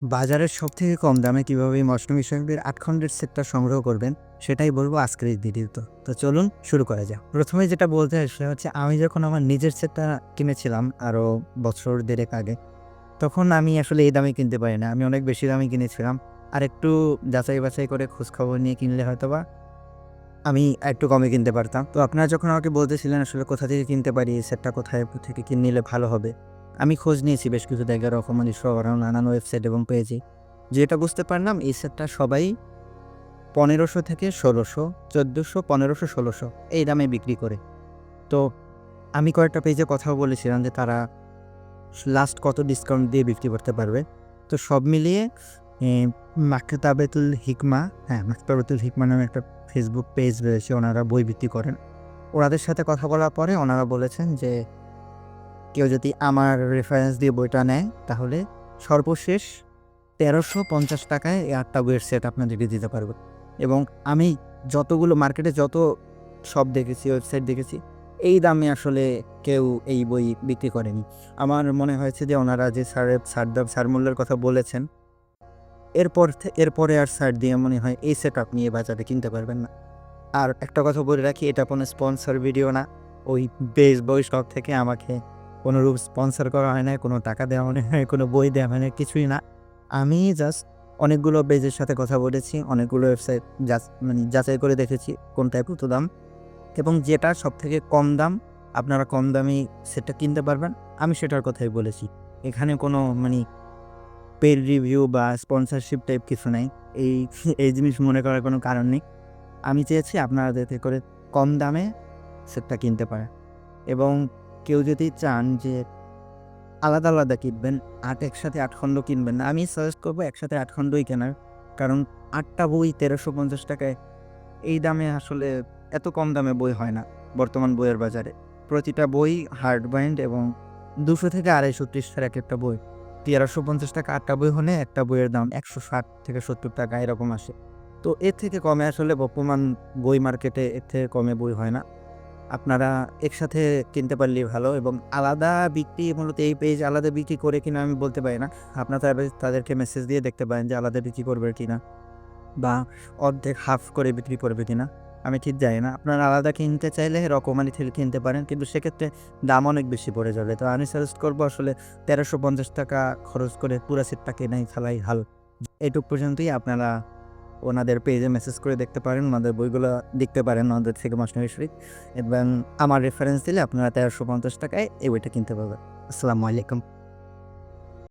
বাজারের সবথেকে কম দামে কিভাবে এই মৌসুমী সোয়াবিনের ৮ খণ্ডের সেটটা সংগ্রহ করবেন, সেটাই বলবো আজকের এই ভিডিওতে। তো চলুন শুরু করা যাক। ১ম এ যেটা বলতে হয় সেটা হচ্ছে আমি যখন আমার নিজের সেটটা কিনেছিলাম আরও বছর ১.৫ আগে, তখন আমি আসলে এই দামে কিনতে পারি না। আমি অনেক বেশি দামে কিনেছিলাম। আরেকটু যাচাই-বাছাই করে খোঁজখবর নিয়ে কিনলে হয়তোবা আমি আরেকটু কমে কিনতে পারতাম। তো আপনারা যখন আমাকে বলতেছিলেন আসলে কোথা থেকে কিনতে পারি, এই সেটটা কোথায় থেকে নিলে ভালো হবে। আমি খোঁজ নিয়েছি বেশ কিছু জায়গায় রকমারি সহ নানান ওয়েবসাইট এবং পেজে। যেটা বুঝতে পারলাম এই সেটটা সবাই ১৫০০ থেকে ১৬০০, ১৪০০, ১৫০০, ১৬০০ এই দামে বিক্রি করে। তো আমি কয়েকটা পেজে কথাও বলেছিলাম যে তারা লাস্ট কত ডিসকাউন্ট দিয়ে বিক্রি করতে পারবে। তো সব মিলিয়ে এ মাকতাবেতুল হিকমা, মাকতাবেতুল হিকমা নামে একটা ফেসবুক পেজ রয়েছে, ওনারা বই বিক্রি করেন। ওনাদের সাথে কথা বলার পরে ওনারা বলেছেন যে কেউ যদি আমার রেফারেন্স দিয়ে বইটা নেয় তাহলে সর্বশেষ ৳১৩৫০ এই ৮ টা বইয়ের সেট আপনাদেরকে দিতে পারবো। এবং আমি যতগুলো মার্কেটে যত শপ দেখেছি, ওয়েবসাইট দেখেছি, এই দামে আসলে কেউ এই বই বিক্রি করেনি। আমার মনে হয়েছে যে ওনারা যে ছাড় মূল্যের কথা বলেছেন, এরপরে আর ছাড় দিয়ে মনে হয় এই সেট আপনি এ বাজারে কিনতে পারবেন না। আর একটা কথা বলে রাখি, এটা কোনো স্পন্সর ভিডিও না। ওই বই শপ থেকে আমাকে কোনোরূপ স্পন্সর করা হয় নাই, কোনো টাকা দেওয়া হয় নাই, কোনো বই দেওয়া হয় নাই, কিছুই না। আমি জাস্ট অনেকগুলো পেজের সাথে কথা বলেছি, অনেকগুলো ওয়েবসাইট যাচাই করে দেখেছি কোনটায় কত দাম এবং যেটা সবথেকে কম দাম, আপনারা কম দামেই সেটটা কিনতে পারবেন, আমি সেটার কথাই বলেছি। এখানে কোনো পেইড রিভিউ বা স্পন্সরশিপ টাইপ কিছু নাই। এই এই জিনিস মনে করার কোনো কারণ নেই। আমি চেয়েছি আপনারা যাতে করে কম দামে সেটটা কিনতে পারেন এবং কেউ যদি চান যে আলাদা কিনবেন, একসাথে ৮ খণ্ড কিনবেন না, আমি সাজেস্ট করব একসাথে ৮ খণ্ডই কেনার। কারণ ৮ টা বই ৳১৩৫০ এই দামে আসলে এত কম দামে বই হয় না বর্তমান বইয়ের বাজারে। প্রতিটা বই হার্ড বাইন্ড এবং ২০০ থেকে ২৫০ পৃষ্ঠার একেকটা বই। ৳১৩৫০ ৮ টা বই হলে একটা বইয়ের দাম ৳১৬০ থেকে ৳৭০ এরকম আসে। তো এর থেকে কমে আসলে বর্তমান বই মার্কেটে এর থেকে কমে বই হয় না। আপনারা একসাথে কিনতে পারলেই ভালো এবং আলাদা বিক্রি মূলত এই পেজ আলাদা বিক্রি করে কিনা আমি বলতে পারি না। আপনারা তাদেরকে মেসেজ দিয়ে দেখতে পারেন যে আলাদা বিক্রি করবে কিনা বা অর্ধেক হাফ করে বিক্রি করবে কিনা। আমি ঠিক জানি না। আপনারা আলাদা কিনতে চাইলে রকমারি থেকে কিনতে পারেন। কিন্তু সেক্ষেত্রে দাম অনেক বেশি পড়ে যাবে। তো আমি সাজেস্ট করব আসলে ৳১৩৫০ খরচ করে পুরা সেটটা কেনাই ফেলাই ভালো। এটুক পর্যন্তই। আপনারা ওনাদের পেজে মেসেজ করে দেখতে পারেন, ওনাদের বইগুলো দেখতে পারেন ওনাদের থেকে মসনদ শরীফ এবং আমার রেফারেন্স দিলে আপনারা ৳১৩৫০ এই বইটা কিনতে পারবেন। আসসালামু আলাইকুম।